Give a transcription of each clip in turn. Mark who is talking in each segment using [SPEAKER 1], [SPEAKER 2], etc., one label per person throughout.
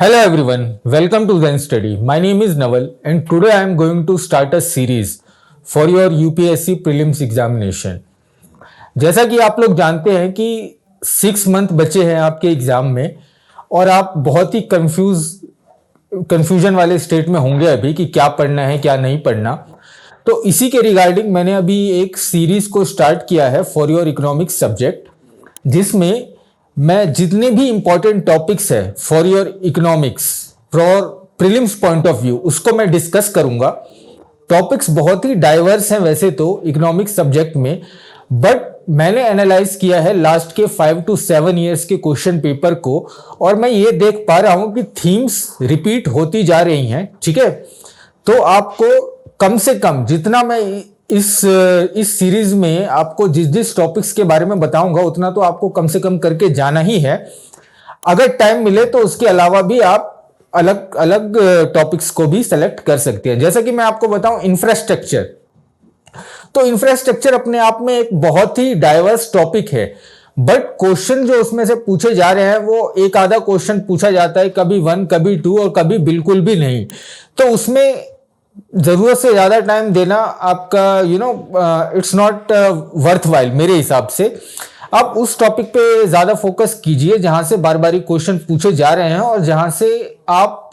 [SPEAKER 1] Hello everyone, welcome to Zen Study. My name is Naval and today I am going to start a series for your UPSC prelims examination. जैसा कि आप लोग जानते हैं कि 6 month बचे हैं आपके एग्जाम में और आप बहुत ही कंफ्यूजन वाले स्टेट में होंगे अभी कि क्या पढ़ना है क्या नहीं पढ़ना। तो इसी के रिगार्डिंग मैंने अभी एक सीरीज को स्टार्ट किया है फॉर योर इकोनॉमिक्स सब्जेक्ट, जिसमें मैं जितने भी इंपॉर्टेंट टॉपिक्स है for your economics for prelims point of view उसको मैं डिस्कस करूंगा। टॉपिक्स बहुत ही डाइवर्स हैं वैसे तो इकोनॉमिक्स सब्जेक्ट में, बट मैंने एनालाइज किया है लास्ट के 5 to 7 ईयर्स के क्वेश्चन पेपर को और मैं ये देख पा रहा हूं कि थीम्स रिपीट होती जा रही हैं। ठीक है, तो आपको कम से कम जितना मैं इस सीरीज में आपको जिस जिस टॉपिक्स के बारे में बताऊंगा उतना तो आपको कम से कम करके जाना ही है। अगर टाइम मिले तो उसके अलावा भी आप अलग अलग टॉपिक्स को भी सेलेक्ट कर सकते हैं। जैसा कि मैं आपको बताऊं इंफ्रास्ट्रक्चर, तो इंफ्रास्ट्रक्चर अपने आप में एक बहुत ही डाइवर्स टॉपिक है, बट क्वेश्चन जो उसमें से पूछे जा रहे हैं वो एक आधा क्वेश्चन पूछा जाता है, कभी 1 कभी 2 और कभी बिल्कुल भी नहीं। तो उसमें जरूरत से ज्यादा टाइम देना आपका इट्स नॉट वर्थ वाइल मेरे हिसाब से। आप उस टॉपिक पे ज्यादा फोकस कीजिए जहां से बार बार क्वेश्चन पूछे जा रहे हैं और जहां से आप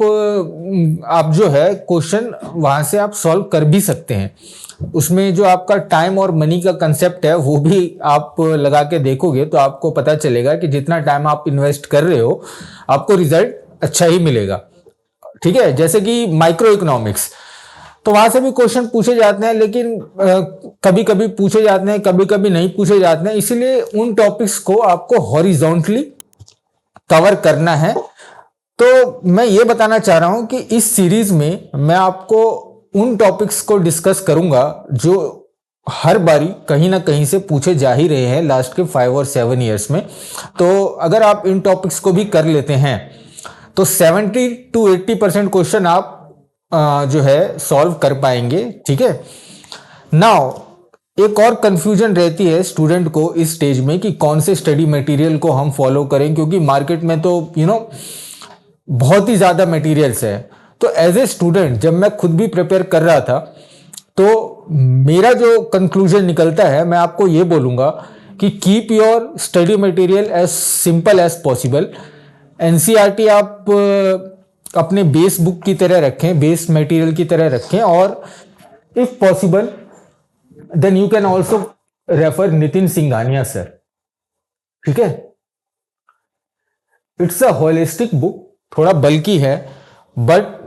[SPEAKER 1] जो है क्वेश्चन वहां से आप सॉल्व कर भी सकते हैं। उसमें जो आपका टाइम और मनी का कंसेप्ट है वो भी आप लगा के देखोगे तो आपको पता चलेगा कि जितना टाइम आप इन्वेस्ट कर रहे हो आपको रिजल्ट अच्छा ही मिलेगा। ठीक है, जैसे कि माइक्रो इकोनॉमिक्स, तो वहां से भी क्वेश्चन पूछे जाते हैं, लेकिन कभी कभी पूछे जाते हैं कभी कभी नहीं पूछे जाते हैं, इसीलिए उन टॉपिक्स को आपको हॉरिजॉन्टली कवर करना है। तो मैं ये बताना चाह रहा हूं कि इस सीरीज में मैं आपको उन टॉपिक्स को डिस्कस करूंगा जो हर बारी कहीं ना कहीं से पूछे जा ही रहे हैं लास्ट के 5 और 7 ईयर्स में। तो अगर आप इन टॉपिक्स को भी कर लेते हैं तो 70 to 80% क्वेश्चन आप जो है सॉल्व कर पाएंगे। ठीक है, नाउ एक और कंफ्यूजन रहती है स्टूडेंट को इस स्टेज में कि कौन से स्टडी मटेरियल को हम फॉलो करें, क्योंकि मार्केट में तो बहुत ही ज्यादा मटेरियल्स है। तो एज ए स्टूडेंट जब मैं खुद भी प्रिपेयर कर रहा था तो मेरा जो कंक्लूजन निकलता है मैं आपको ये बोलूंगा कि keep your study material as simple as possible. NCERT आप अपने बेस बुक की तरह रखें, बेस मटेरियल की तरह रखें, और if possible then you can also refer Nitin Singhania sir. ठीक है, इट्स अ होलिस्टिक बुक, थोड़ा बल्कि है, बट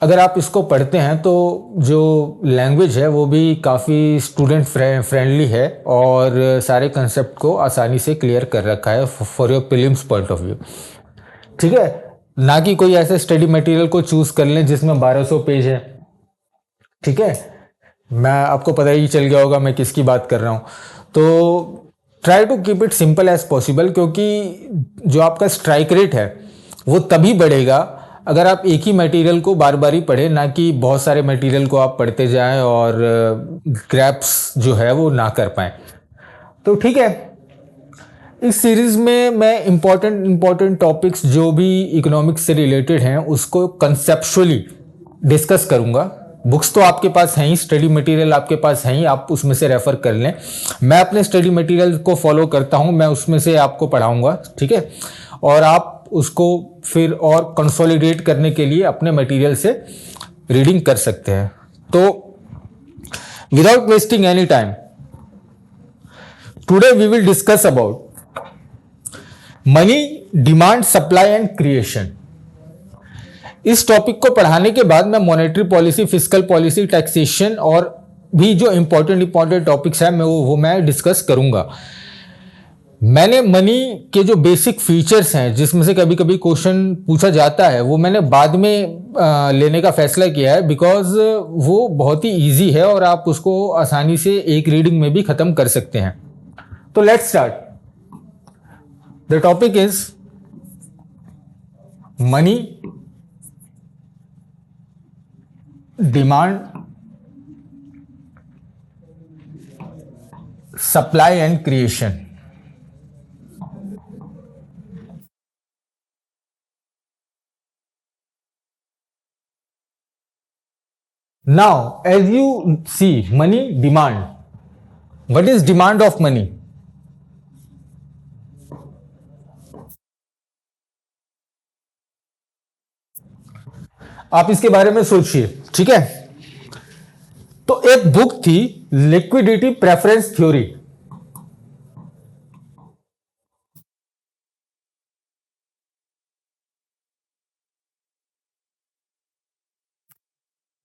[SPEAKER 1] अगर आप इसको पढ़ते हैं तो जो लैंग्वेज है वो भी काफ़ी स्टूडेंट फ्रेंडली है और सारे कंसेप्ट को आसानी से क्लियर कर रखा है for your prelims point of view. ठीक है, ना कि कोई ऐसे स्टडी मटेरियल को चूज कर लें जिसमें 1200 पेज है। ठीक है, मैं आपको पता ही चल गया होगा मैं किसकी बात कर रहा हूं। तो try to keep it simple as possible, क्योंकि जो आपका स्ट्राइक रेट है वो तभी बढ़ेगा अगर आप एक ही मटेरियल को बार बार ही पढ़ें, ना कि बहुत सारे मटेरियल को आप पढ़ते जाएं और ग्रैप्स जो है वो ना कर पाए। तो ठीक है, इस सीरीज में मैं इंपॉर्टेंट टॉपिक्स जो भी इकोनॉमिक्स से रिलेटेड हैं उसको कंसेप्चुअली डिस्कस करूंगा। बुक्स तो आपके पास हैं ही, स्टडी मटेरियल आपके पास हैं ही, आप उसमें से रेफर कर लें। मैं अपने स्टडी मटेरियल को फॉलो करता हूं, मैं उसमें से आपको पढ़ाऊंगा। ठीक है, और आप उसको फिर और कंसोलिडेट करने के लिए अपने मटेरियल से रीडिंग कर सकते हैं। तो without wasting any time, today we will discuss about money, demand, supply and creation. इस टॉपिक को पढ़ाने के बाद मैं monetary policy, fiscal policy, taxation और भी जो इंपॉर्टेंट टॉपिक्स हैं वो मैं डिस्कस करूंगा। मैंने मनी के जो बेसिक फीचर्स हैं जिसमें से कभी कभी क्वेश्चन पूछा जाता है वो मैंने बाद में लेने का फैसला किया है, बिकॉज वो बहुत ही ईजी है और आप उसको आसानी से एक रीडिंग में भी खत्म कर सकते हैं। तो let's start. The topic is money, demand, supply and creation. Now, as you see, money demand. What is demand of money? आप इसके बारे में सोचिए, ठीक है। तो एक बुक थी, liquidity preference theory.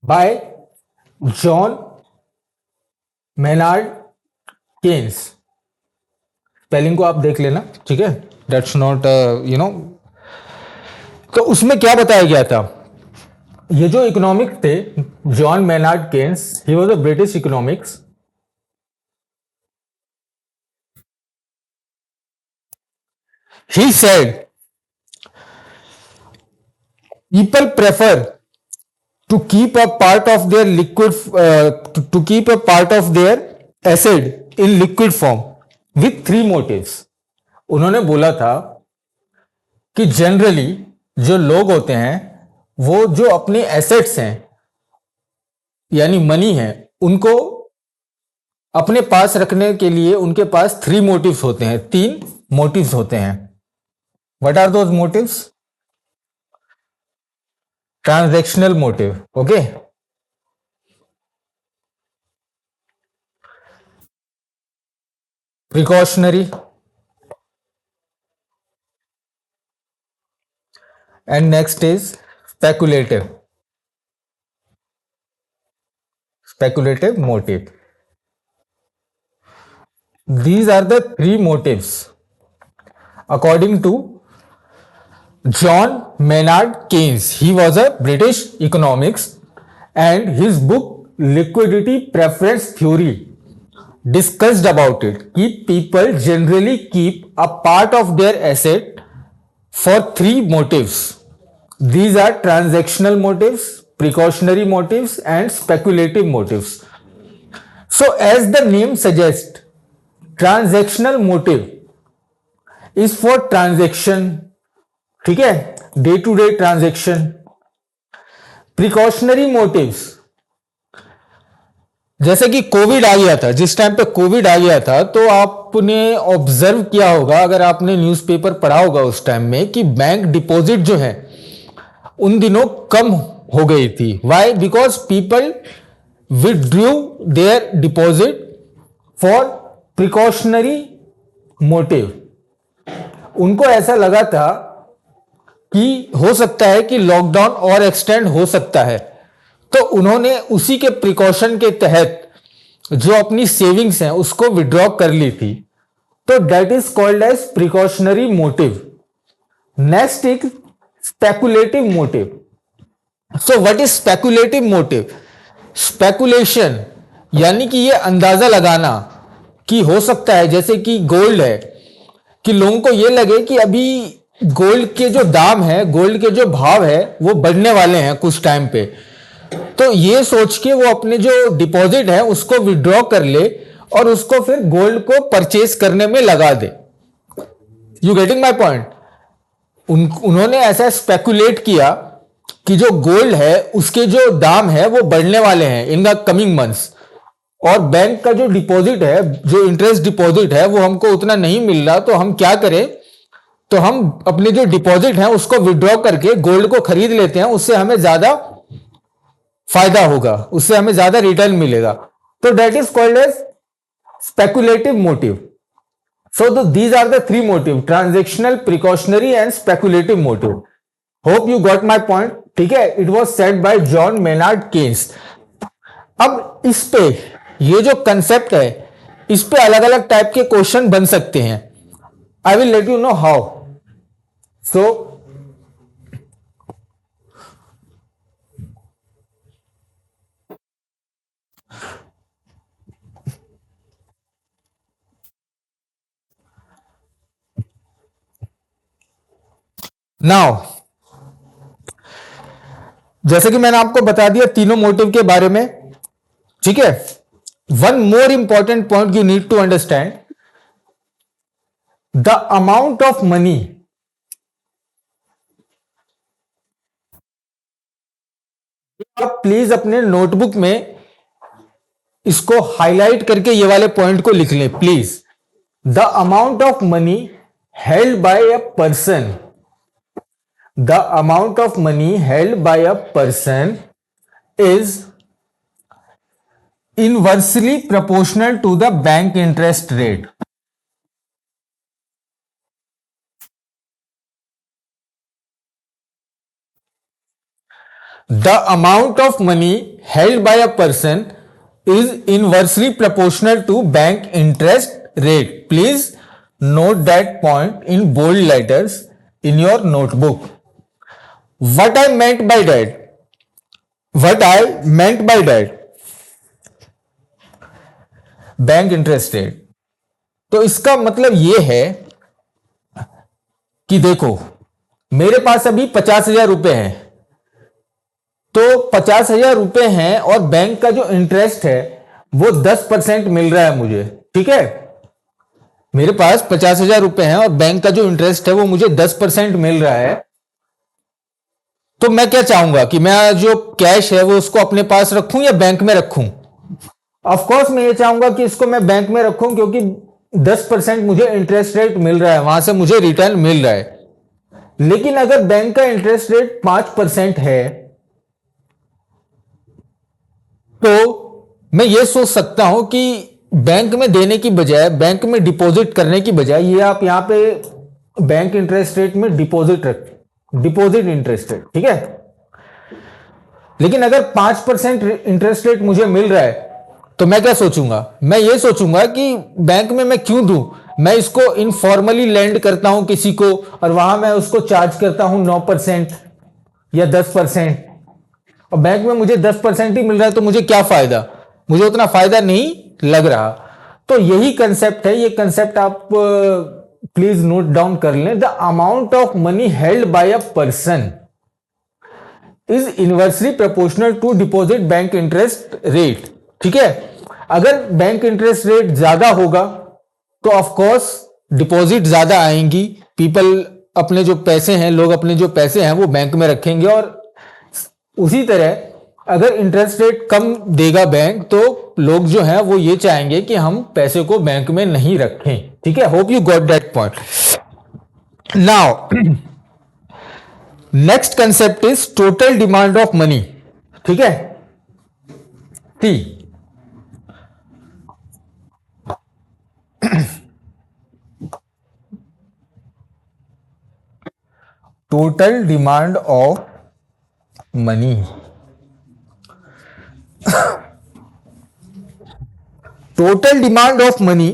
[SPEAKER 1] By John Maynard Keynes. Spelling को आप देख लेना, ठीक है, दैट्स नॉट यू नो। तो उसमें क्या बताया गया था, ये जो इकोनॉमिक्स थे, John Maynard Keynes, he was a British economics. He said people prefer to keep a part of their liquid to keep a part of their acid in liquid form with three motives। उन्होंने बोला था कि generally जो लोग होते हैं वो जो अपने एसेट्स हैं यानी मनी है, उनको अपने पास रखने के लिए उनके पास थ्री मोटिव्स होते हैं, तीन मोटिव्स होते हैं। What are those motives? Transactional motive, okay. Precautionary and next is speculative motive। These are the three motives according to John Maynard Keynes। He was a British economics and his book liquidity preference theory discussed about it कि people generally keep a part of their asset for three motives। These are transactional motives, precautionary motives and speculative motives। So as the name suggests, transactional motive is for transaction, ठीक है, day to day transaction. Precautionary motives, जैसे कि Covid आ गया था, जिस time पे Covid आ गया था तो आपने ऑब्जर्व किया होगा, अगर आपने न्यूज़पेपर पढ़ा होगा उस टाइम में, कि बैंक डिपॉजिट जो है उन दिनों कम हो गई थी। Why? Because people withdrew their deposit for precautionary motive. उनको ऐसा लगा था कि हो सकता है कि लॉकडाउन और एक्सटेंड हो सकता है, तो उन्होंने उसी के प्रिकॉशन के तहत जो अपनी सेविंग्स हैं उसको विड्रॉ कर ली थी। तो that is called as precautionary motive. Next is speculative motive. So what is speculative motive? Speculation यानी कि ये अंदाजा लगाना कि हो सकता है, जैसे कि गोल्ड है, कि लोगों को ये लगे कि अभी गोल्ड के जो दाम है, गोल्ड के जो भाव है वो बढ़ने वाले हैं कुछ टाइम पे, तो ये सोच के वो अपने जो डिपॉजिट है उसको विड्रॉ कर ले और उसको फिर गोल्ड को परचेज करने में लगा दे। You getting my point? उन्होंने ऐसा स्पेकुलेट किया कि जो गोल्ड है उसके जो दाम है वो बढ़ने वाले हैं इन द कमिंग मंथ्स, और बैंक का जो डिपॉजिट है, जो इंटरेस्ट डिपॉजिट है, वो हमको उतना नहीं मिल रहा, तो हम क्या करें, तो हम अपने जो डिपॉजिट है उसको विड्रॉ करके गोल्ड को खरीद लेते हैं, उससे हमें ज्यादा फायदा होगा, उससे हमें ज्यादा रिटर्न मिलेगा। तो that is called as speculative motive. So these are the three motive, transactional, precautionary and speculative motive. Hope you got my point, ठीक है। It was said by John Maynard Keynes. अब इस पे ये जो कंसेप्ट है, इस पे अलग अलग टाइप के क्वेश्चन बन सकते हैं। I will let you know how. So now, जैसे कि मैंने आपको बता दिया तीनों मोटिव के बारे में, ठीक है। One more important point you need to understand, the amount of money आप प्लीज अपने नोटबुक में इसको हाईलाइट करके ये वाले पॉइंट को लिख लें please. The amount of money held by a person, the amount of money held by a person is inversely proportional to the bank interest rate. The amount of money held by a person is inversely proportional to bank interest rate. Please note that point in bold letters in your notebook. What I meant by that? What I meant by that? Bank interest rate. तो इसका मतलब यह है कि देखो मेरे पास अभी 50,000 रुपए हैं, तो 50,000 रुपए हैं और बैंक का जो इंटरेस्ट है वो 10% मिल रहा है मुझे, ठीक है। मेरे पास 50,000 रुपए हैं और बैंक का जो इंटरेस्ट है वो मुझे 10% मिल रहा है। तो मैं क्या चाहूंगा कि मैं जो कैश है वो उसको अपने पास रखूं या बैंक में रखूं। ऑफ कोर्स मैं ये चाहूंगा कि इसको मैं बैंक में रखूं, क्योंकि 10% मुझे इंटरेस्ट रेट मिल रहा है, वहां से मुझे रिटर्न मिल रहा है। लेकिन अगर बैंक का इंटरेस्ट रेट 5% है तो मैं ये सोच सकता हूं कि बैंक में देने की बजाय, बैंक में डिपॉजिट करने की बजाय, ये आप यहां पे बैंक इंटरेस्ट रेट में डिपॉजिट इंटरेस्ट रेट, ठीक है। लेकिन अगर 5% इंटरेस्ट रेट मुझे मिल रहा है तो मैं क्या सोचूंगा, मैं ये सोचूंगा कि बैंक में मैं क्यों दूं, मैं इसको इनफॉर्मली लेंड करता हूं किसी को और वहां मैं उसको चार्ज करता हूं 9% या 10%, और बैंक में मुझे 10% ही मिल रहा है, तो मुझे क्या फायदा, मुझे उतना फायदा नहीं लग रहा। तो यही कंसेप्ट है, ये कंसेप्ट आप प्लीज नोट डाउन कर लें। The amount of money held by a person is inversely proportional to deposit bank interest rate, ठीक है। अगर बैंक इंटरेस्ट रेट ज्यादा होगा तो ऑफ कोर्स डिपॉजिट ज्यादा आएंगी, पीपल अपने जो पैसे हैं, लोग अपने जो पैसे हैं वो बैंक में रखेंगे, और उसी तरह अगर इंटरेस्ट रेट कम देगा बैंक तो लोग जो हैं वो ये चाहेंगे कि हम पैसे को बैंक में नहीं रखें, ठीक है। Hope you got that point. Now next concept is total demand of money, ठीक है। T total demand of money. Total demand of money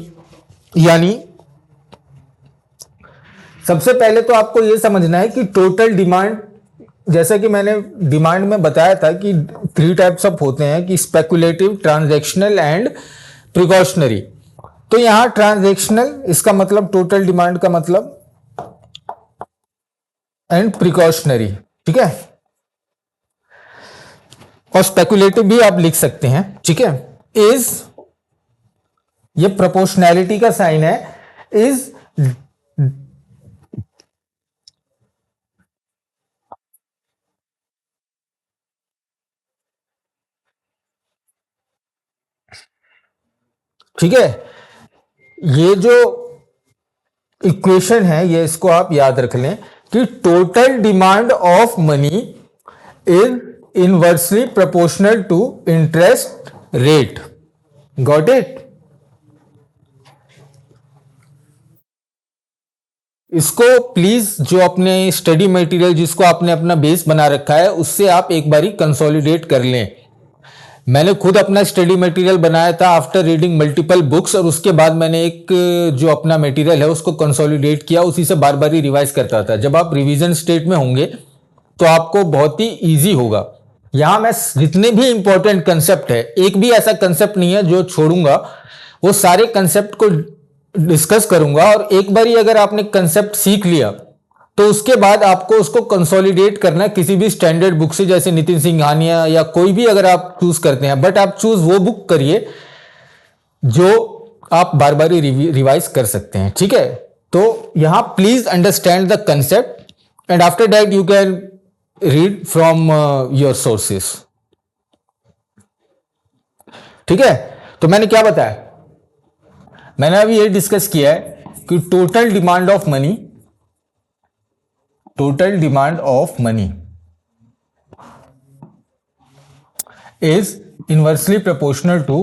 [SPEAKER 1] यानी सबसे पहले तो आपको यह समझना है कि टोटल डिमांड, जैसा कि मैंने डिमांड में बताया था कि 3 टाइप्स ऑफ होते हैं कि स्पेकुलेटिव, ट्रांजैक्शनल एंड प्रिकॉशनरी। तो यहां ट्रांजैक्शनल, इसका मतलब टोटल डिमांड का मतलब, एंड प्रिकॉशनरी, ठीक है। और स्पेकुलेटिव भी आप लिख सकते हैं, ठीक है। इज, ये प्रोपोर्शनैलिटी का साइन है, इज ठीक है। ये जो इक्वेशन है ये इसको आप याद रख लें कि total demand of money is inversely proportional to interest rate. Got it. इसको प्लीज जो अपने स्टडी मटेरियल जिसको आपने अपना बेस बना रखा है उससे आप एक बारी कंसोलिडेट कर लें। मैंने खुद अपना स्टडी मटेरियल बनाया था आफ्टर रीडिंग मल्टीपल बुक्स, और उसके बाद मैंने एक जो अपना मटेरियल है उसको कंसोलिडेट किया, उसी से बार बार ही रिवाइज करता था। जब आप रिवीजन स्टेट में होंगे तो आपको बहुत ही इजी होगा। यहां मैं जितने भी इंपॉर्टेंट कंसेप्ट है, एक भी ऐसा कंसेप्ट नहीं है जो छोड़ूंगा, वो सारे कंसेप्ट को डिस्कस करूंगा। और एक बार अगर आपने कंसेप्ट सीख लिया तो उसके बाद आपको उसको कंसोलिडेट करना किसी भी स्टैंडर्ड बुक से, जैसे नितिन सिंघानिया या कोई भी अगर आप चूज करते हैं, बट आप चूज वो बुक करिए जो आप बार बार रिवाइज कर सकते हैं, ठीक है। तो यहां please understand the concept and after that you can read from your sources. ठीक है, तो मैंने क्या बताया, मैंने अभी ये डिस्कस किया है कि total demand of money, total demand of money is inversely proportional to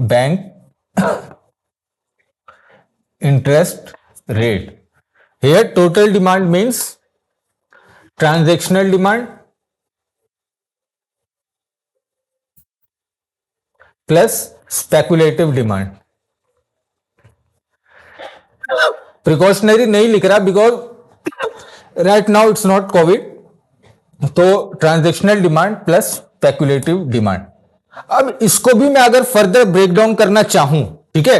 [SPEAKER 1] bank interest rate. Here total demand means transactional demand plus speculative demand. Precautionary नहीं लिख रहा because right now it's not COVID. तो transactional demand plus speculative demand. अब इसको भी मैं अगर further break down करना चाहूं, ठीक है,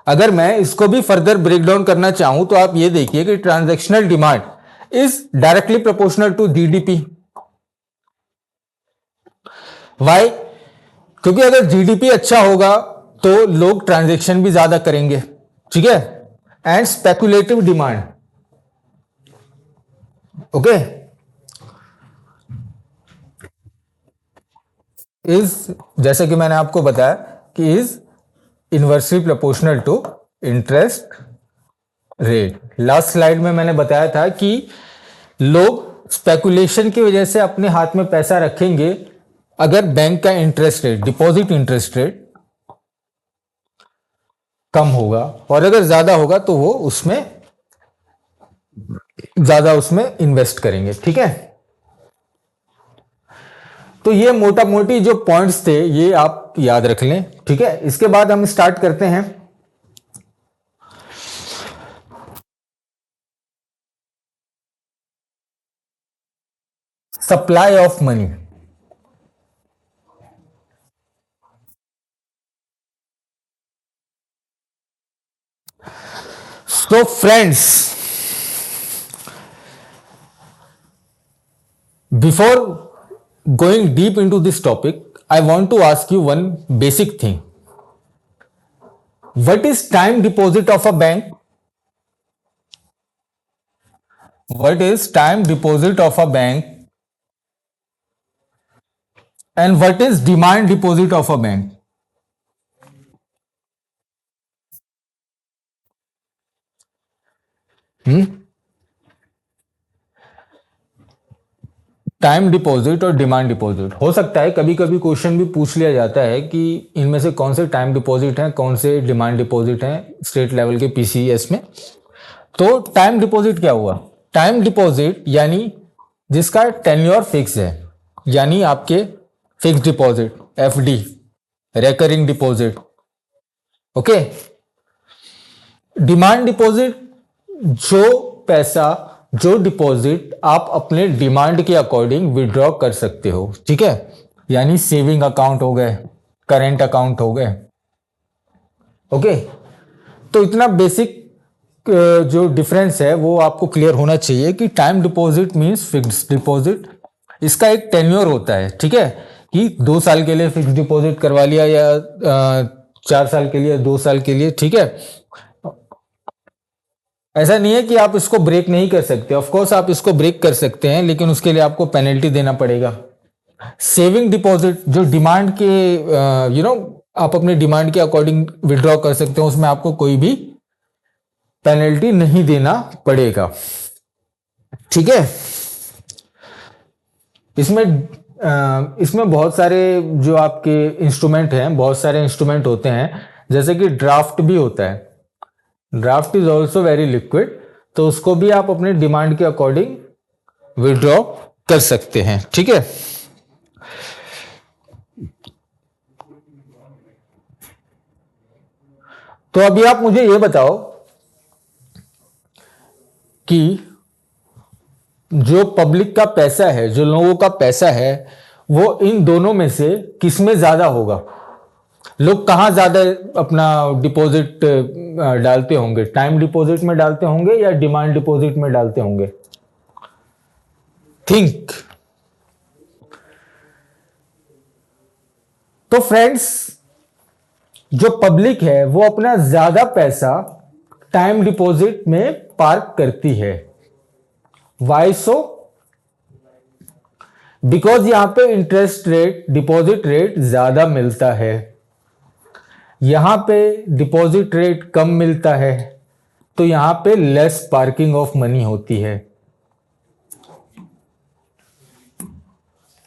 [SPEAKER 1] अगर मैं इसको भी फर्दर ब्रेक डाउन करना चाहूं तो आप ये देखिए कि transactional demand is directly proportional to GDP. Why? क्योंकि अगर जीडीपी अच्छा होगा तो लोग ट्रांजैक्शन भी ज्यादा करेंगे, ठीक है। And speculative demand, okay, is, जैसे कि मैंने आपको बताया कि is inversely proportional to interest rate. Last slide में मैंने बताया था कि लोग स्पेकुलेशन की वजह से अपने हाथ में पैसा रखेंगे अगर बैंक का interest rate, deposit interest rate कम होगा, और अगर ज्यादा होगा तो वो उसमें ज्यादा उसमें इन्वेस्ट करेंगे, ठीक है। तो ये मोटा मोटी जो पॉइंट्स थे ये आप याद रख लें, ठीक है। इसके बाद हम स्टार्ट करते हैं supply of money. So friends, before going deep into this topic, I want to ask you one basic thing. What is time deposit of a bank? What is time deposit of a bank? And what is demand deposit of a bank? Time deposit और demand deposit. हो सकता है कभी कभी question भी पूछ लिया जाता है कि इनमें से कौन से टाइम डिपॉजिट हैं, कौन से डिमांड डिपॉजिट हैं स्टेट लेवल के पीसीएस में। तो टाइम डिपॉजिट क्या हुआ? टाइम डिपॉजिट यानी जिसका टेन्योर फिक्स है, यानी आपके fix deposit, FD, recurring deposit, okay. Demand deposit जो पैसा, जो डिपॉजिट आप अपने डिमांड के अकॉर्डिंग विड्रॉ कर सकते हो, ठीक है, यानी सेविंग अकाउंट हो गए, करेंट अकाउंट हो गए, ओके। तो इतना बेसिक जो डिफरेंस है वो आपको क्लियर होना चाहिए कि time deposit means fixed deposit, इसका एक टेन्योर होता है, ठीक है, कि 2 साल के लिए फिक्स्ड डिपॉजिट करवा लिया या 4 साल के लिए, 2 साल के लिए, ठीक है। ऐसा नहीं है कि आप इसको ब्रेक नहीं कर सकते, ऑफ कोर्स आप इसको ब्रेक कर सकते हैं, लेकिन उसके लिए आपको पेनल्टी देना पड़ेगा। सेविंग डिपॉजिट जो डिमांड के आप अपने डिमांड के अकॉर्डिंग विड्रॉ कर सकते हो, उसमें आपको कोई भी पेनल्टी नहीं देना पड़ेगा, ठीक है। इसमें बहुत सारे जो आपके इंस्ट्रूमेंट हैं, बहुत सारे इंस्ट्रूमेंट होते हैं, जैसे कि ड्राफ्ट भी होता है। Draft is also very liquid, तो उसको भी आप अपने डिमांड के अकॉर्डिंग विड्रॉ कर सकते हैं, ठीक है। तो अभी आप मुझे ये बताओ कि जो पब्लिक का पैसा है, जो लोगों का पैसा है, वो इन दोनों में से किसमें ज्यादा होगा? लोग कहां ज्यादा अपना डिपॉजिट डालते होंगे? टाइम डिपॉजिट में डालते होंगे या डिमांड डिपॉजिट में डालते होंगे? थिंक। तो फ्रेंड्स, जो पब्लिक है वो अपना ज्यादा पैसा टाइम डिपॉजिट में पार्क करती है। Y so? बिकॉज यहां पे इंटरेस्ट रेट, डिपॉजिट रेट ज्यादा मिलता है। यहां पे डिपॉजिट रेट कम मिलता है, तो यहां पे लेस पार्किंग ऑफ मनी होती है।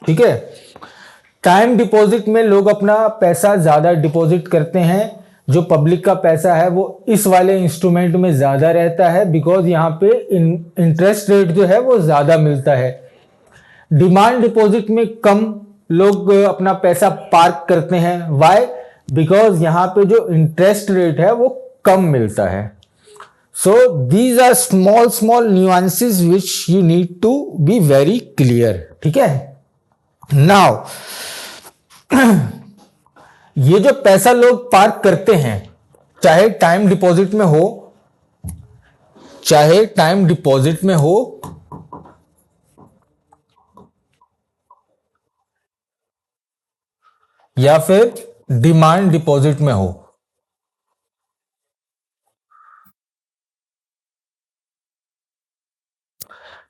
[SPEAKER 1] ठीक है। टाइम डिपॉजिट में लोग अपना पैसा ज्यादा डिपॉजिट करते हैं, जो पब्लिक का पैसा है वो इस वाले इंस्ट्रूमेंट में ज्यादा रहता है, बिकॉज यहाँ पे इंटरेस्ट रेट जो है वो ज्यादा मिलता है। डिमांड डिपॉजिट में कम लोग अपना पैसा पार्क करते हैं। वाई? बिकॉज यहाँ पे जो इंटरेस्ट रेट है वो कम मिलता है। So these are small small nuances which you need to be very clear. ठीक है। नाउ ये जो पैसा लोग पार्क करते हैं, चाहे टाइम डिपॉजिट में हो, चाहे टाइम डिपॉजिट में हो या फिर डिमांड डिपॉजिट में हो,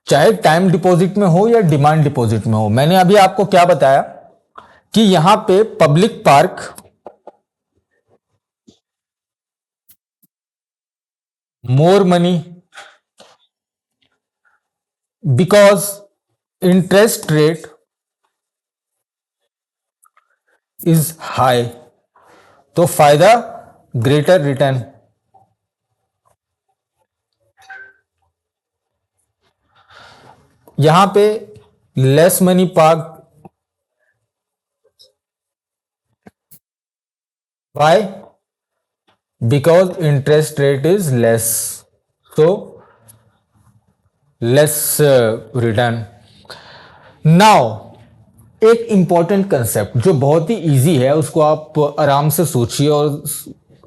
[SPEAKER 1] चाहे टाइम डिपॉजिट में हो या डिमांड डिपॉजिट में हो, मैंने अभी आपको क्या बताया कि यहां पे public park more money because interest rate is high, तो फायदा ग्रेटर रिटर्न। यहां पे less money park by because interest rate is less, so less return. Now एक इंपॉर्टेंट कंसेप्ट जो बहुत ही इजी है, उसको आप आराम से सोचिए और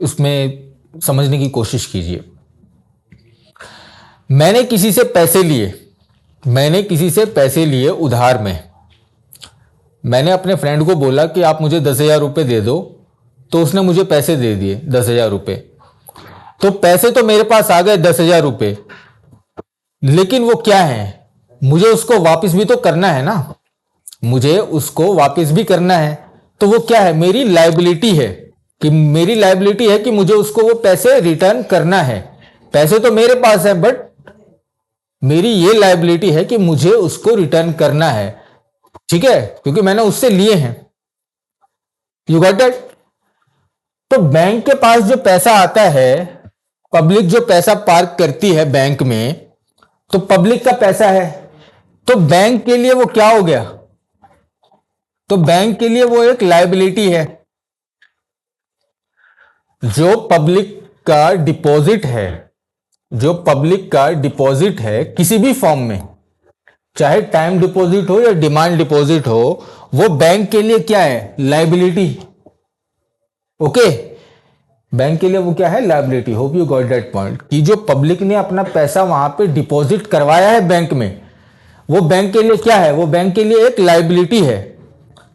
[SPEAKER 1] उसमें समझने की कोशिश कीजिए। मैंने किसी से पैसे लिए उधार में। मैंने अपने फ्रेंड को बोला कि आप मुझे 10,000 रुपये दे दो, तो उसने मुझे पैसे दे दिए 10,000 रुपये। तो पैसे तो मेरे पास आ गए 10,000 रुपये, लेकिन वो क्या है, मुझे उसको वापस भी तो करना है ना, मुझे उसको वापस भी करना है। तो वो क्या है, मेरी लायबिलिटी है, कि मुझे उसको वो पैसे रिटर्न करना है। पैसे तो मेरे पास है, बट मेरी ये लायबिलिटी है कि मुझे उसको रिटर्न करना है। ठीक है, क्योंकि मैंने उससे लिए हैं। You got that? तो बैंक के पास जो पैसा आता है, पब्लिक जो पैसा पार्क करती है बैंक में, तो पब्लिक का पैसा है, तो बैंक के लिए वो क्या हो गया, तो बैंक के लिए वो एक लायबिलिटी है। जो पब्लिक का डिपॉजिट है किसी भी फॉर्म में, चाहे टाइम डिपॉजिट हो या डिमांड डिपॉजिट हो, वो बैंक के लिए क्या है, लायबिलिटी। ओके, बैंक के लिए वो क्या है, liability. Hope you got that point, कि जो पब्लिक ने अपना पैसा वहां पे डिपॉजिट करवाया है बैंक में, वो बैंक के लिए क्या है, वो बैंक के लिए एक लायबिलिटी है।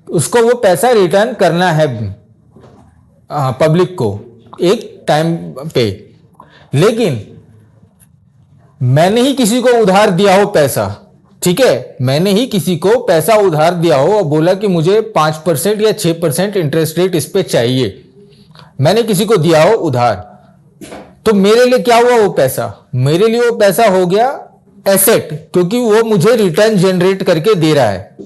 [SPEAKER 1] उसको वो पैसा रिटर्न करना है पब्लिक को एक टाइम पे। लेकिन मैंने ही किसी को उधार दिया हो पैसा, ठीक है, मैंने ही किसी को पैसा उधार दिया हो और बोला कि मुझे 5% या 6% इंटरेस्ट रेट इस पे चाहिए, मैंने किसी को दिया हो उधार, तो मेरे लिए क्या हुआ, वो पैसा मेरे लिए वो पैसा हो गया एसेट, क्योंकि वो मुझे रिटर्न जनरेट करके दे रहा है।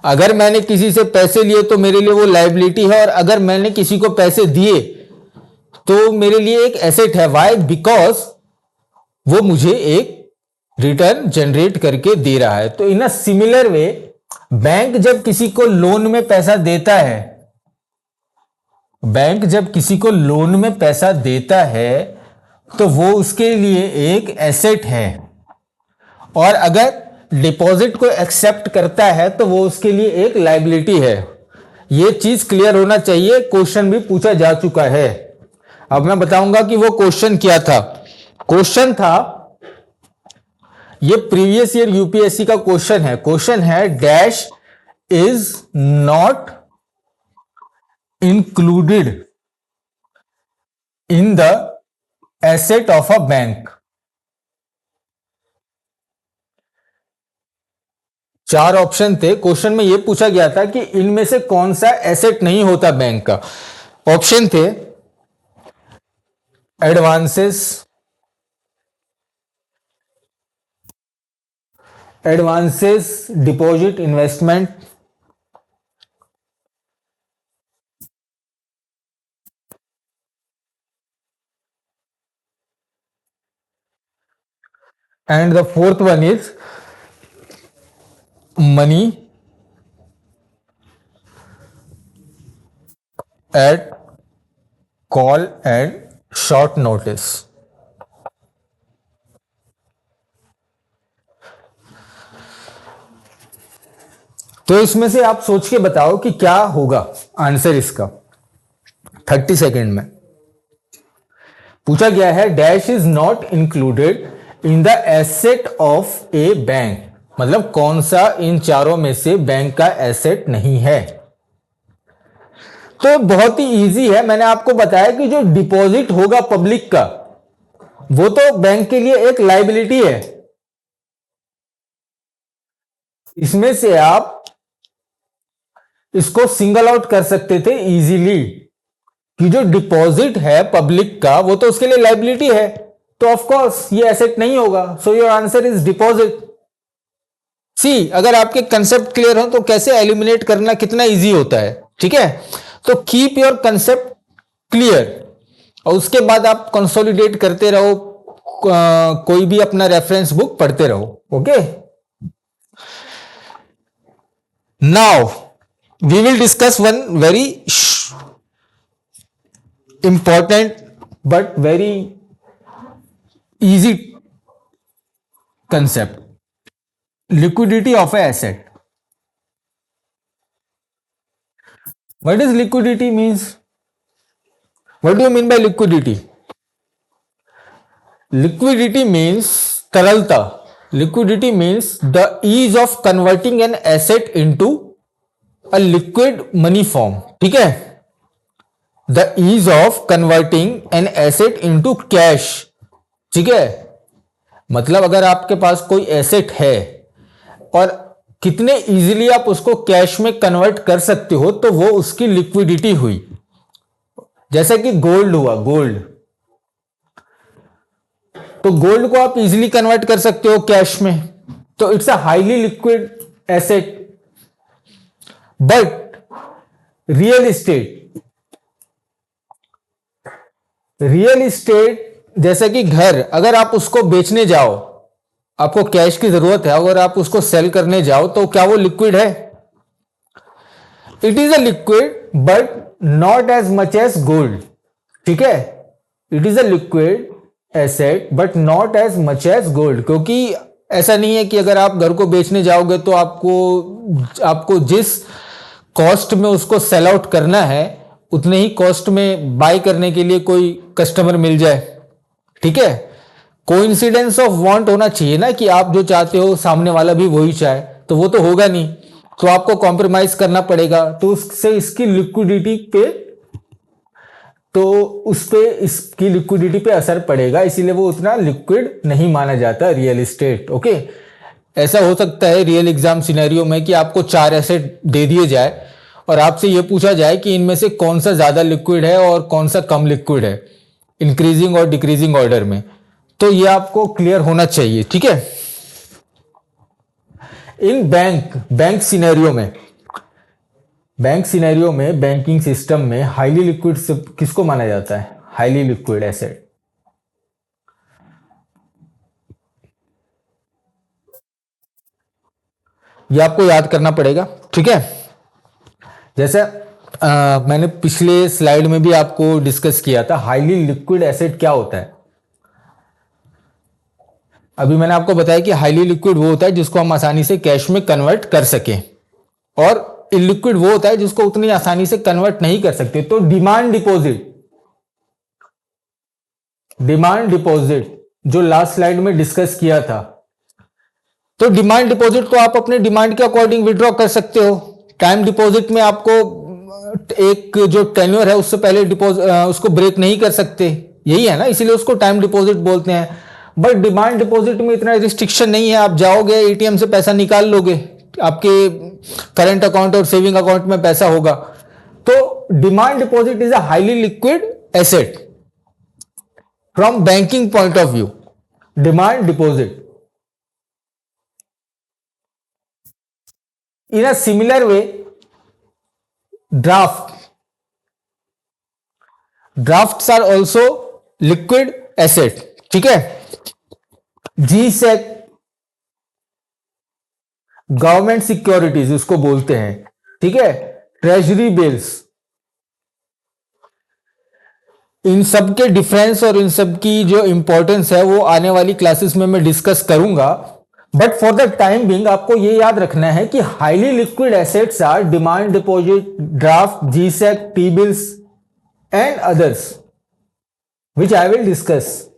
[SPEAKER 1] अगर मैंने किसी से पैसे लिए तो मेरे लिए वो लायबिलिटी है, और अगर मैंने किसी को पैसे दिए तो मेरे लिए एक एसेट है। वाई? बिकॉज वो मुझे एक रिटर्न जनरेट करके दे रहा है। तो इन अ सिमिलर वे, बैंक जब किसी को लोन में पैसा देता है, तो वो उसके लिए एक एसेट है, और अगर डिपॉजिट को एक्सेप्ट करता है तो वो उसके लिए एक लायबिलिटी है। ये चीज क्लियर होना चाहिए, क्वेश्चन भी पूछा जा चुका है। अब मैं बताऊंगा कि वो क्वेश्चन क्या था। क्वेश्चन था, ये प्रीवियस ईयर यूपीएससी का क्वेश्चन है dash is not included in the asset of a bank. 4 option थे। क्वेश्चन में यह पूछा गया था कि इनमें से कौन सा एसेट नहीं होता बैंक का। ऑप्शन थे advances, deposit, investment, and the fourth one is money at call and short notice. तो इसमें से आप सोच के बताओ कि क्या होगा आंसर इसका। 30 सेकेंड में पूछा गया है, dash is not included in the asset of A bank, मतलब कौन सा इन चारों में से बैंक का एसेट नहीं है। तो बहुत ही इजी है, मैंने आपको बताया कि जो डिपॉजिट होगा पब्लिक का वो तो बैंक के लिए एक लायबिलिटी है। इसमें से आप इसको सिंगल आउट कर सकते थे इजीली कि जो डिपॉजिट है पब्लिक का वो तो उसके लिए लायबिलिटी है, तो ऑफ कोर्स ये एसेट नहीं होगा। So your answer is deposit. See, अगर आपके कंसेप्ट क्लियर हो तो कैसे एलिमिनेट करना कितना इजी होता है, ठीक है। तो कीप योर कंसेप्ट क्लियर और उसके बाद आप कंसोलिडेट करते रहो, कोई भी अपना रेफरेंस बुक पढ़ते रहो। Okay, now we will discuss one very important but very easy concept, liquidity of a asset. What does liquidity means? What do you mean by liquidity? Liquidity means तरलता. Liquidity means the ease of converting an asset into a liquid money form, ठीक है। The ease of converting an asset into cash, ठीक है। मतलब अगर आपके पास कोई asset है और कितने इजीली आप उसको कैश में कन्वर्ट कर सकते हो, तो वो उसकी लिक्विडिटी हुई। जैसा कि गोल्ड हुआ, गोल्ड, तो गोल्ड को आप इजीली कन्वर्ट कर सकते हो कैश में, तो it's a highly liquid asset. But real estate जैसे कि घर, अगर आप उसको बेचने जाओ, आपको कैश की जरूरत है, अगर आप उसको सेल करने जाओ तो क्या वो लिक्विड है? It is a liquid but not as much as gold, ठीक है। It is a liquid asset but not as much as gold, क्योंकि ऐसा नहीं है कि अगर आप घर को बेचने जाओगे तो आपको जिस कॉस्ट में उसको सेल आउट करना है उतने ही कॉस्ट में बाय करने के लिए कोई कस्टमर मिल जाए, ठीक है। कोइंसिडेंस ऑफ वांट होना चाहिए ना, कि आप जो चाहते हो सामने वाला भी वही चाहे, तो वो तो होगा नहीं, तो आपको कॉम्प्रोमाइज करना पड़ेगा। तो उससे इसकी लिक्विडिटी पे, तो उस पे इसकी लिक्विडिटी पे असर पड़ेगा, इसीलिए वो उतना लिक्विड नहीं माना जाता रियल एस्टेट। ओके, ऐसा हो सकता है रियल एग्जाम सिनेरियो में कि आपको 4 एसेट दे दिए जाए और आपसे यह पूछा जाए कि इनमें से कौन सा ज्यादा लिक्विड है और कौन सा कम लिक्विड है, इंक्रीजिंग और डिक्रीजिंग ऑर्डर में। तो ये आपको क्लियर होना चाहिए, ठीक है। इन बैंक सिनेरियो में बैंकिंग सिस्टम में हाईली लिक्विड किसको माना जाता है? Highly liquid asset. ये आपको याद करना पड़ेगा, ठीक है। जैसे मैंने पिछले स्लाइड में भी आपको डिस्कस किया था, हाईली लिक्विड एसेट क्या होता है। अभी मैंने आपको बताया कि हाईली लिक्विड वो होता है जिसको हम आसानी से कैश में कन्वर्ट कर सकें, और इलिक्विड वो होता है जिसको उतनी आसानी से कन्वर्ट नहीं कर सकते। तो डिमांड डिपॉजिट जो लास्ट स्लाइड में डिस्कस किया था, तो डिमांड डिपॉजिट को आप अपने डिमांड के अकॉर्डिंग विड्रॉ कर सकते हो। टाइम डिपॉजिट में आपको एक जो टेन्योर है उससे पहले उसको ब्रेक नहीं कर सकते, यही है ना, इसीलिए उसको टाइम डिपॉजिट बोलते हैं। बट डिमांड डिपॉजिट में इतना रिस्ट्रिक्शन नहीं है, आप जाओगे एटीएम से पैसा निकाल लोगे, आपके करंट अकाउंट और सेविंग अकाउंट में पैसा होगा, तो demand deposit is a highly liquid asset from banking point of view. Demand deposit. In a similar way, drafts are also liquid asset. ठीक है. GSEC गवर्नमेंट सिक्योरिटीज उसको बोलते हैं. ठीक है. Treasury bills. इन सब के डिफरेंस और इन सब की जो इंपॉर्टेंस है वो आने वाली क्लासेस में मैं डिस्कस करूंगा. But for the time being आपको ये याद रखना है कि highly liquid assets are demand deposit, draft, G sec, T bills and others which I will discuss.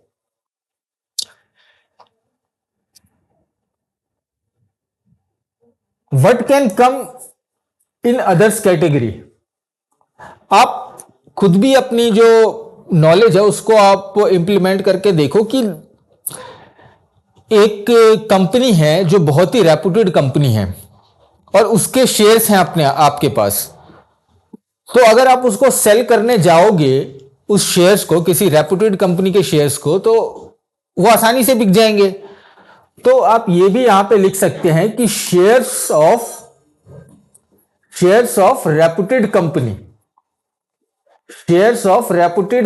[SPEAKER 1] What can come in others category. आप खुद भी अपनी जो नॉलेज है उसको आप इंप्लीमेंट करके देखो कि एक कंपनी है जो बहुत ही रेपुटेड कंपनी है और उसके शेयर्स हैं अपने आपके पास. तो अगर आप उसको सेल करने जाओगे उस शेयर्स को, किसी रेपुटेड कंपनी के शेयर्स को, तो वो आसानी से बिक जाएंगे. तो आप ये भी यहां पे लिख सकते हैं कि shares of reputed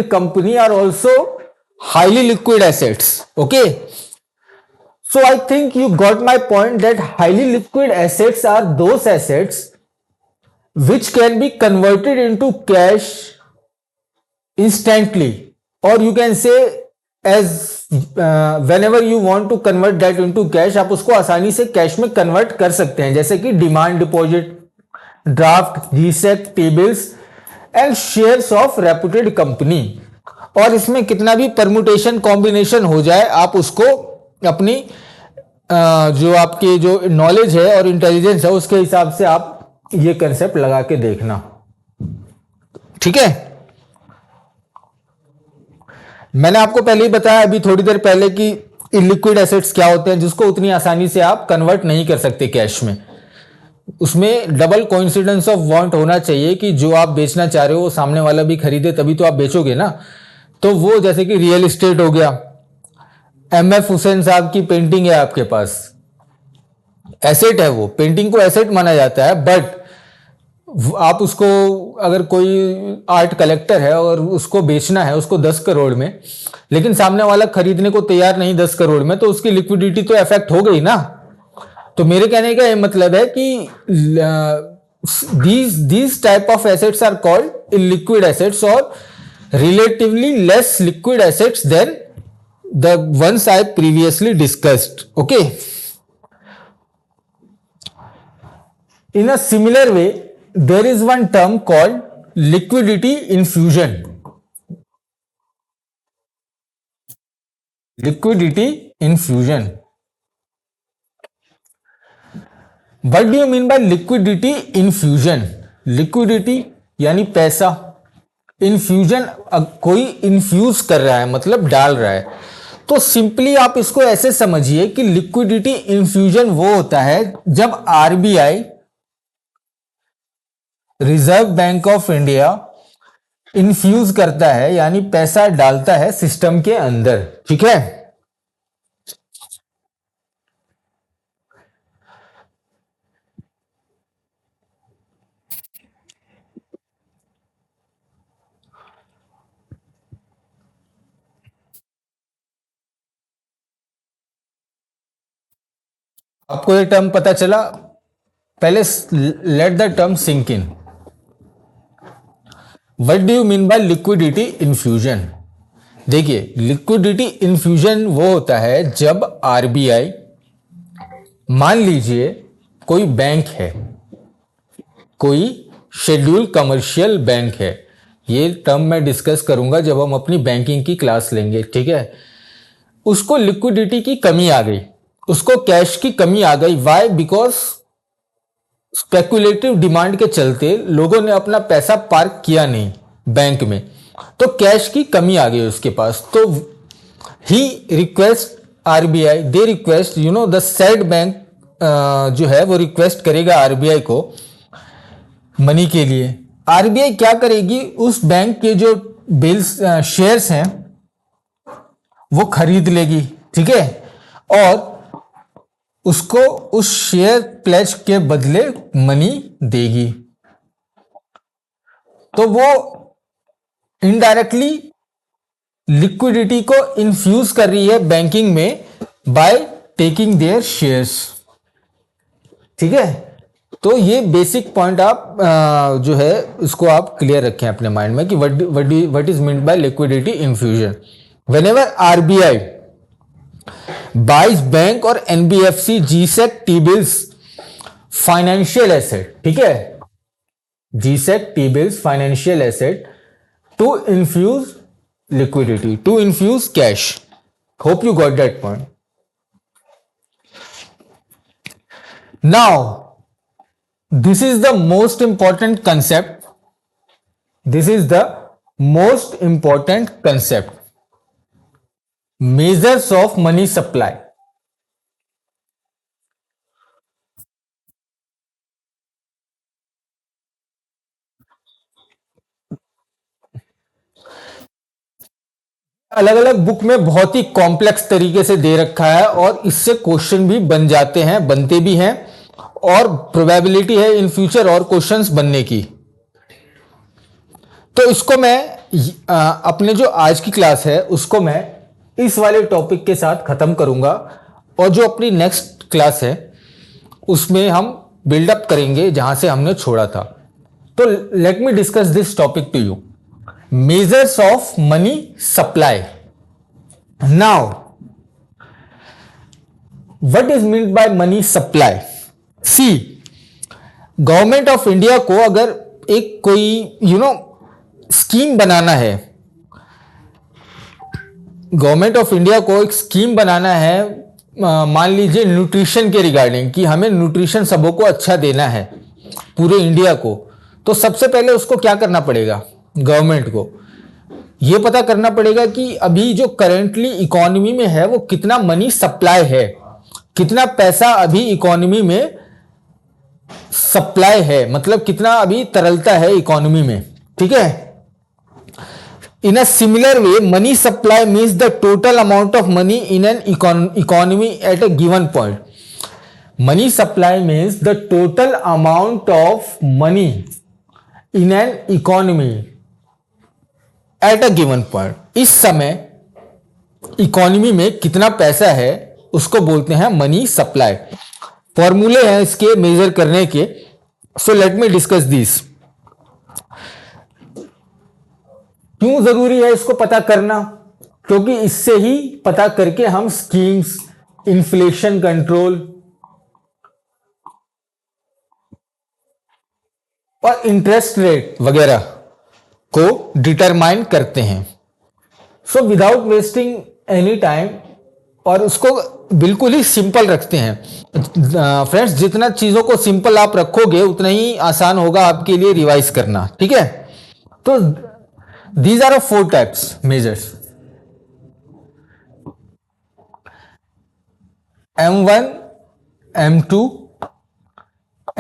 [SPEAKER 1] company are also highly liquid assets. Okay. So I think you got my point that highly liquid assets are those assets which can be converted into cash instantly, or you can say as whenever you want to convert that into cash, आप उसको आसानी से cash में convert कर सकते हैं, जैसे कि demand deposit, draft, G sec, T bills and shares of reputed company. और इसमें कितना भी परमुटेशन कॉम्बिनेशन हो जाए आप उसको अपनी जो आपकी जो नॉलेज है और इंटेलिजेंस है उसके हिसाब से आप ये कंसेप्ट लगा के देखना. ठीक है. मैंने आपको पहले ही बताया अभी थोड़ी देर पहले कि इलिक्विड एसेट्स क्या होते हैं जिसको उतनी आसानी से आप कन्वर्ट नहीं कर सकते कैश में. उसमें डबल कोइंसिडेंस ऑफ वांट होना चाहिए कि जो आप बेचना चाह रहे हो वो सामने वाला भी खरीदे, तभी तो आप बेचोगे ना. तो वो जैसे कि रियल एस्टेट हो गया. एमएफ हुसैन साहब की पेंटिंग है आपके पास, एसेट है, वो पेंटिंग को एसेट माना जाता है. बट आप उसको, अगर कोई आर्ट कलेक्टर है और उसको बेचना है उसको 10 करोड़ में, लेकिन सामने वाला खरीदने को तैयार नहीं 10 करोड़ में, तो उसकी लिक्विडिटी तो इफेक्ट हो गई ना. तो मेरे कहने का ये मतलब है कि these type of assets are called illiquid assets or relatively less liquid assets than the ones I previously discussed. Okay. In a similar way, there is one term called liquidity infusion. Liquidity infusion. What do you mean by liquidity infusion? Liquidity यानी पैसा, infusion कोई infuse कर रहा है मतलब डाल रहा है. तो सिंपली आप इसको ऐसे समझिए कि लिक्विडिटी इन्फ्यूजन वो होता है जब RBI, reserve bank of India, infuse करता है यानी पैसा डालता है सिस्टम के अंदर. ठीक है. आपको ये टर्म पता चला? पहले let the term sink in. What do you mean by liquidity infusion? देखिए, लिक्विडिटी इन्फ्यूजन वो होता है जब आरबीआई, मान लीजिए कोई बैंक है, कोई शेड्यूल कमर्शियल बैंक है, ये टर्म मैं डिस्कस करूंगा जब हम अपनी बैंकिंग की क्लास लेंगे. ठीक है. उसको लिक्विडिटी की कमी आ गई, उसको कैश की कमी आ गई. वाई? बिकॉज स्पेकुलेटिव डिमांड के चलते लोगों ने अपना पैसा पार्क किया नहीं बैंक में, तो कैश की कमी आ गई उसके पास. तो he request RBI, they request the said bank जो है वो रिक्वेस्ट करेगा आरबीआई को मनी के लिए. आरबीआई क्या करेगी, उस बैंक के जो बिल्स शेयर्स हैं वो खरीद लेगी, ठीक है, और उसको उस शेयर प्लेज के बदले मनी देगी। तो वो इनडायरेक्टली लिक्विडिटी को इन्फ्यूज कर रही है बैंकिंग में बाय टेकिंग देयर शेयर्स, ठीक है। तो ये बेसिक पॉइंट आप जो है इसको आप क्लियर रखें अपने माइंड में कि what is meant by liquidity infusion. Whenever RBI buys bank और NBFC, G sec, T bills, financial asset, ठीक है, G sec, T bills, financial asset to infuse liquidity, to infuse cash. Hope you got that point. Now this is the most important concept. This is the most important concept, measures of money supply. अलग अलग book में बहुत ही complex तरीके से दे रखा है और इससे क्वेश्चन भी बन जाते हैं, बनते भी हैं, और प्रोबेबिलिटी है इन फ्यूचर और क्वेश्चंस बनने की। तो इसको मैं अपने जो आज की क्लास है उसको मैं इस वाले टॉपिक के साथ खत्म करूंगा, और जो अपनी नेक्स्ट क्लास है उसमें हम बिल्डअप करेंगे जहां से हमने छोड़ा था। तो let me discuss this topic to you, measures of money supply. Now what is meant by money supply? See, government of India को अगर एक कोई स्कीम बनाना है, गवर्नमेंट ऑफ इंडिया को एक स्कीम बनाना है, मान लीजिए न्यूट्रिशन के रिगार्डिंग, कि हमें न्यूट्रिशन सबों को अच्छा देना है पूरे इंडिया को, तो सबसे पहले उसको क्या करना पड़ेगा, गवर्नमेंट को यह पता करना पड़ेगा कि अभी जो करेंटली इकोनॉमी में है वो कितना मनी सप्लाई है, कितना पैसा अभी इकोनॉमी में सप्लाई है, मतलब कितना अभी तरलता है इकोनॉमी में, ठीक है। In a similar way money supply means the total amount of money in an economy at a given point. Money supply means the total amount of money in an economy at a given point. इस समय economy में कितना पैसा है उसको बोलते हैं money supply. फॉर्मूले हैं इसके मेजर करने के, so let me discuss this. क्यों जरूरी है इसको पता करना, क्योंकि इससे ही पता करके हम स्कीम्स, इन्फ्लेशन कंट्रोल और इंटरेस्ट रेट वगैरह को डिटरमाइन करते हैं। So without wasting any time, और उसको बिल्कुल ही सिंपल रखते हैं फ्रेंड्स। जितना चीजों को सिंपल आप रखोगे उतना ही आसान होगा आपके लिए रिवाइज करना, ठीक है। तो these are 4 types measures, M1, M2,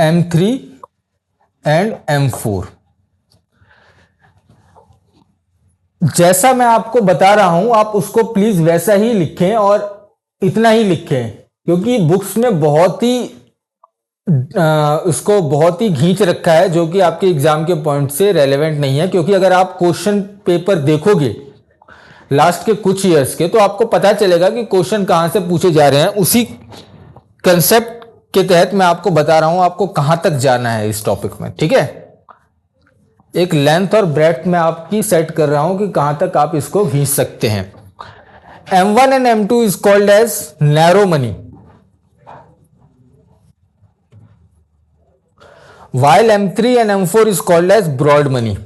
[SPEAKER 1] M3 and M4। जैसा मैं आपको बता रहा हूं आप उसको प्लीज वैसा ही लिखें और इतना ही लिखें, क्योंकि बुक्स में बहुत ही उसको बहुत ही घींच रखा है जो कि आपके एग्जाम के पॉइंट से रेलेवेंट नहीं है। क्योंकि अगर आप क्वेश्चन पेपर देखोगे लास्ट के कुछ ईयर्स के, तो आपको पता चलेगा कि क्वेश्चन कहां से पूछे जा रहे हैं। उसी कंसेप्ट के तहत मैं आपको बता रहा हूं आपको कहां तक जाना है इस टॉपिक में, ठीक है। एक लेंथ और ब्रेड्थ में आपकी सेट कर रहा हूं कि कहां तक आप इसको खींच सकते हैं। M1 and M2 is called as narrow money, while M3 and M4 is called as broad money.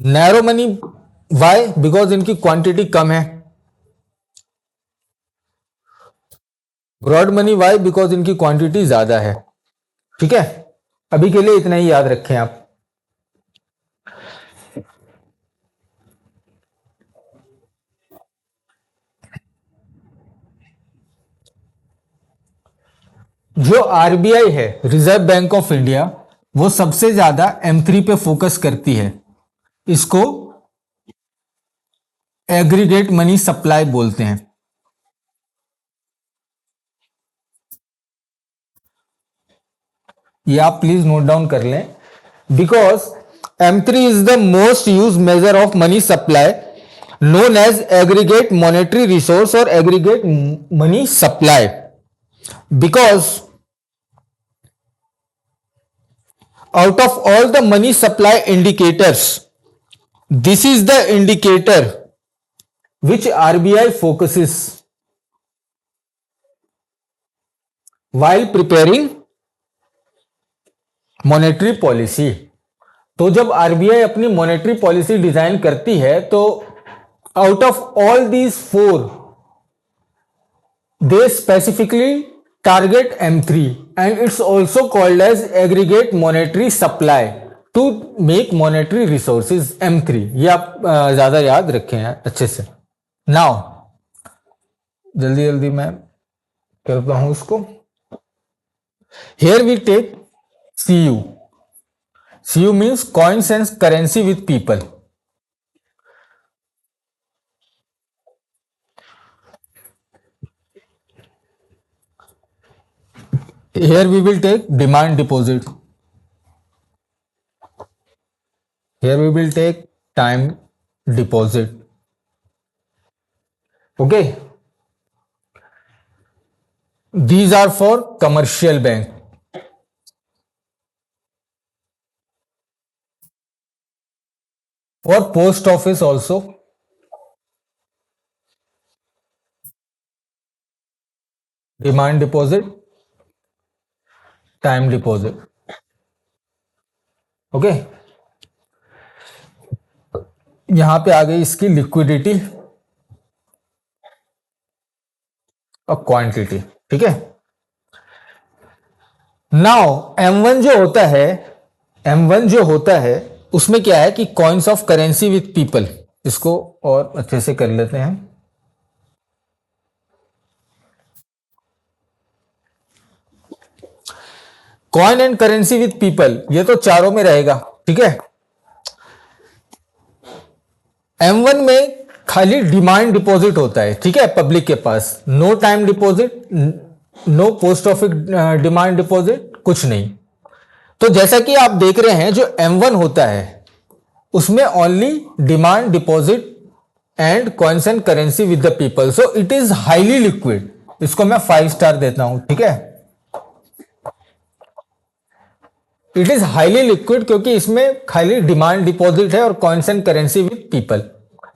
[SPEAKER 1] Narrow money why, because इनकी क्वांटिटी कम है। ब्रॉड मनी वाई, बिकॉज इनकी क्वांटिटी ज्यादा है, ठीक है। अभी के लिए इतना ही याद रखें आप। जो आरबीआई है, रिजर्व बैंक ऑफ इंडिया, वो सबसे ज्यादा M3 पे फोकस करती है। इसको एग्रीगेट मनी सप्लाई बोलते हैं। ये आप प्लीज नोट डाउन कर लें, because M3 is the most use measure of money supply known as aggregate monetary resource or aggregate money supply, because out of all the money supply indicators, this is the indicator which RBI focuses while preparing monetary policy. तो जब RBI अपनी monetary policy design करती है तो out of all these four, they specifically target M3 and it's also called as aggregate monetary supply to make monetary resources M3. ये आप ज्यादा याद रखें हैं अच्छे से। Now जल्दी जल्दी मैं करता हूं उसको। Here we take CU. CU means coins and currency with people. Here we will take demand deposit. Here we will take time deposit. Okay. These are for commercial bank. For post office also. Demand deposit, time deposit. Okay, यहां पे आ गई इसकी liquidity और quantity. ठीक है, now M1 जो होता है उसमें क्या है कि coins of currency with people. इसको और अच्छे से कर लेते हैं। Coin and currency with people, ये तो चारों में रहेगा। ठीक है, M1 में खाली डिमांड डिपॉजिट होता है। ठीक है, पब्लिक के पास no time deposit, no post office demand deposit, कुछ नहीं। तो जैसा कि आप देख रहे हैं जो M1 होता है उसमें only demand deposit and coins and currency with the people, so it is highly liquid. इसको मैं 5 स्टार देता हूं। ठीक है, इट इज हाईली लिक्विड क्योंकि इसमें खाली डिमांड डिपॉजिट है और coins and currency with people,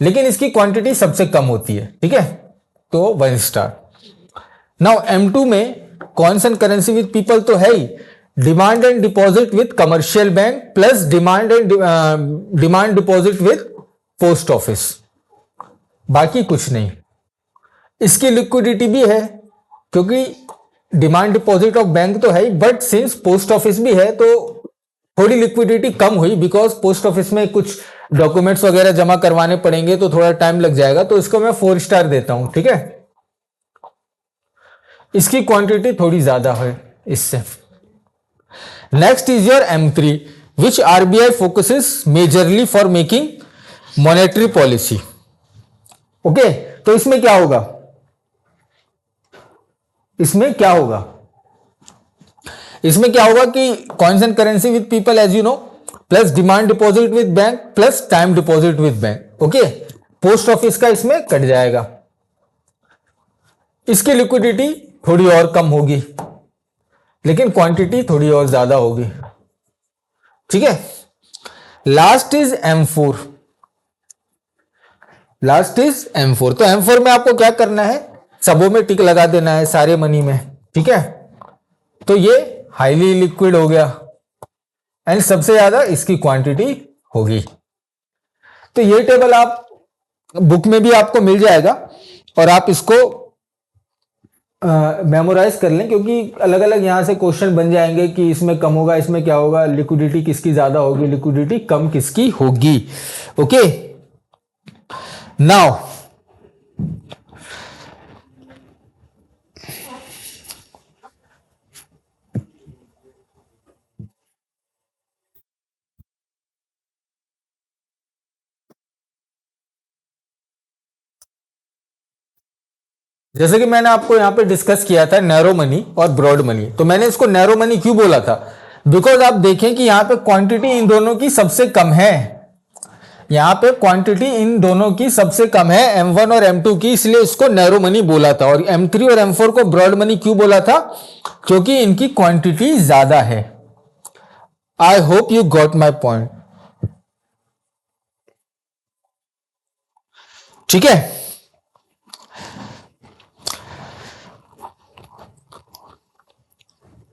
[SPEAKER 1] लेकिन इसकी क्वांटिटी सबसे कम होती है। ठीक है, तो 1 स्टार। नाउ M2 में coins and currency with people तो है ही, demand and deposit with commercial bank plus demand deposit with post office, बाकी कुछ नहीं। इसकी लिक्विडिटी भी है क्योंकि डिमांड डिपॉजिट ऑफ बैंक तो है ही, बट सिंस पोस्ट ऑफिस भी है तो थोड़ी लिक्विडिटी कम हुई, बिकॉज पोस्ट ऑफिस में कुछ डॉक्यूमेंट्स वगैरह जमा करवाने पड़ेंगे तो थोड़ा टाइम लग जाएगा, तो इसको मैं 4 स्टार देता हूं। ठीक है, इसकी क्वांटिटी थोड़ी ज्यादा है इससे। Next is your M3 which RBI focuses majorly for making monetary policy. Okay, तो इसमें क्या होगा, इसमें क्या होगा कि coins and currency with people as you know, plus demand deposit with bank plus time deposit with bank. Okay, post office का इसमें कट जाएगा। इसकी लिक्विडिटी थोड़ी और कम होगी लेकिन क्वांटिटी थोड़ी और ज्यादा होगी। ठीक है, लास्ट इज M4। तो M4 में आपको क्या करना है, सबों में टिक लगा देना है, सारे मनी में। ठीक है, तो ये हाईली लिक्विड हो गया एंड सबसे ज्यादा इसकी क्वांटिटी होगी। तो ये टेबल आप बुक में भी आपको मिल जाएगा और आप इसको मेमोराइज कर लें, क्योंकि अलग अलग यहां से क्वेश्चन बन जाएंगे कि इसमें कम होगा, इसमें क्या होगा, लिक्विडिटी किसकी ज्यादा होगी, लिक्विडिटी कम किसकी होगी। ओके, नाउ जैसे कि मैंने आपको यहां पे डिस्कस किया था नैरो मनी और ब्रॉड मनी, तो मैंने इसको नैरो मनी क्यों बोला था? बिकॉज आप देखें कि यहां पे क्वांटिटी इन दोनों की सबसे कम है, यहां पे क्वांटिटी इन दोनों की सबसे कम है, M1 और M2 की, इसलिए इसको नैरो मनी बोला था। और M3 और M4 को ब्रॉड मनी क्यों बोला था? क्योंकि इनकी क्वांटिटी ज्यादा है। I hope you got my point. ठीक है,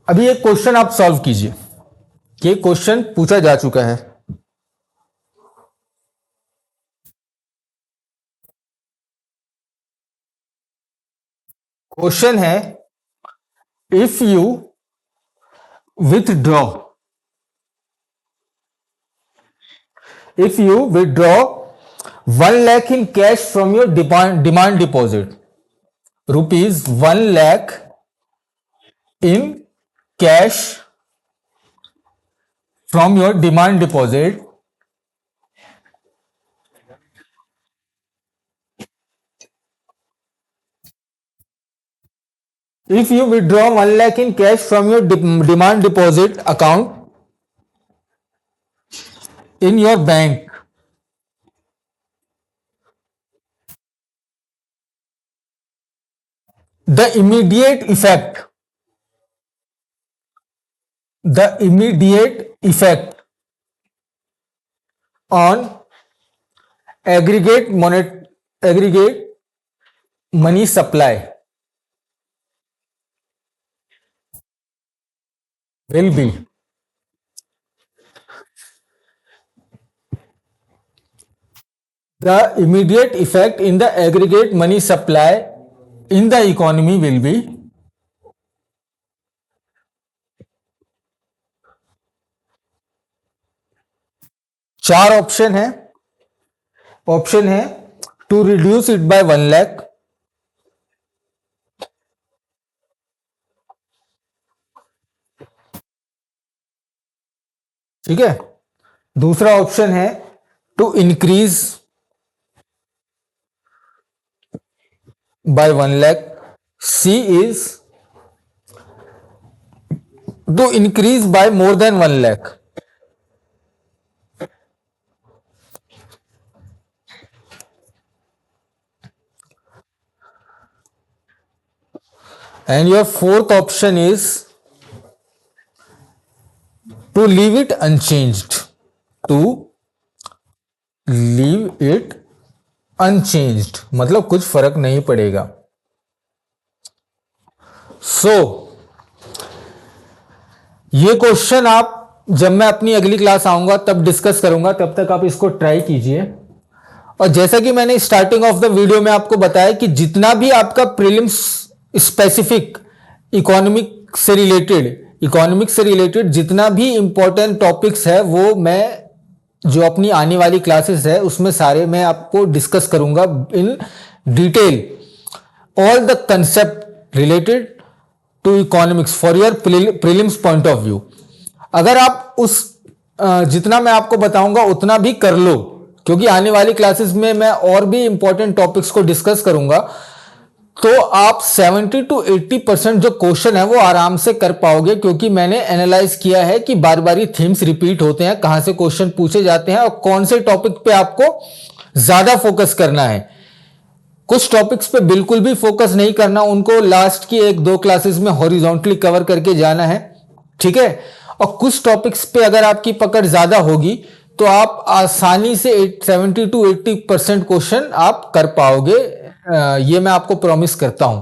[SPEAKER 1] अभी एक क्वेश्चन आप सॉल्व कीजिए। ये क्वेश्चन पूछा जा चुका है। क्वेश्चन है, if you withdraw ₹1 lakh in cash from your demand deposit, ₹1 lakh in cash from your demand deposit, if you withdraw 1 lakh in cash from your demand deposit account in your bank, the immediate effect on aggregate money supply will be the immediate effect in the aggregate money supply in the economy will be चार option है to reduce it by 1 lakh, ठीक है। दूसरा option है to increase by 1 lakh, C is to increase by more than 1 lakh। And your fourth option is to leave it unchanged. To leave it unchanged मतलब कुछ फर्क नहीं पड़ेगा। ये क्वेश्चन आप जब मैं अपनी अगली क्लास आऊंगा तब डिस्कस करूंगा, तब तक आप इसको ट्राई कीजिए। और जैसा कि मैंने स्टार्टिंग ऑफ द वीडियो में आपको बताया कि जितना भी आपका प्रीलिम्स स्पेसिफिक इकोनॉमिक से रिलेटेड जितना भी इंपॉर्टेंट टॉपिक्स है वो मैं जो अपनी आने वाली क्लासेस है उसमें सारे मैं आपको डिस्कस करूंगा in detail, all the concept related to economics for your prelims point of view. अगर आप उस जितना मैं आपको बताऊंगा उतना भी कर लो, क्योंकि आने वाली क्लासेस में मैं और भी इंपॉर्टेंट टॉपिक्स को डिस्कस करूंगा, तो आप 70 to 80% जो क्वेश्चन है वो आराम से कर पाओगे, क्योंकि मैंने एनालाइज किया है कि बार बार थीम्स रिपीट होते हैं, कहां से क्वेश्चन पूछे जाते हैं और कौन से टॉपिक पे आपको ज्यादा फोकस करना है। कुछ टॉपिक्स पे बिल्कुल भी फोकस नहीं करना, उनको लास्ट की 1-2 क्लासेस में हॉरिजॉन्टली कवर करके जाना है, ठीक है। और कुछ टॉपिक्स पे अगर आपकी पकड़ ज्यादा होगी तो आप आसानी से 70 to 80% क्वेश्चन आप कर पाओगे, ये मैं आपको प्रॉमिस करता हूं।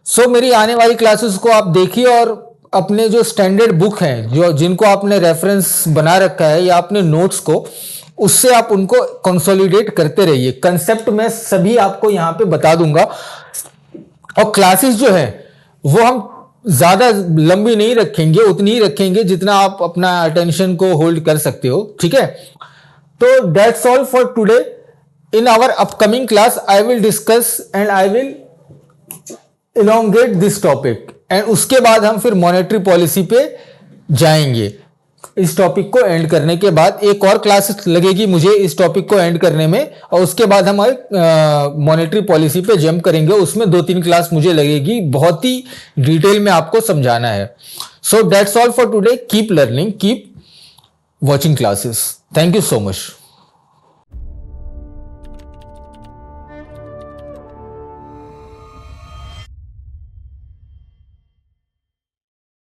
[SPEAKER 1] सो मेरी आने वाली क्लासेस को आप देखिए और अपने जो स्टैंडर्ड बुक हैं जो जिनको आपने रेफरेंस बना रखा है या अपने नोट्स को, उससे आप उनको कंसोलिडेट करते रहिए। कंसेप्ट मैं सभी आपको यहां पे बता दूंगा। और क्लासेस जो है वो हम ज्यादा लंबी नहीं रखेंगे, उतनी ही रखेंगे जितना आप अपना अटेंशन को होल्ड कर सकते हो, ठीक है। तो that's all for today. In our upcoming class I will discuss and I will elongate this topic, and उसके बाद हम फिर मॉनेटरी पॉलिसी पे जाएंगे। इस टॉपिक को एंड करने के बाद एक और क्लास लगेगी मुझे इस टॉपिक को एंड करने में, और उसके बाद हम मॉनेटरी पॉलिसी पे जंप करेंगे। उसमें 2-3 क्लास मुझे लगेगी, बहुत ही डिटेल में आपको समझाना है। So that's all for today. Keep learning, keep watching classes. Thank you so much.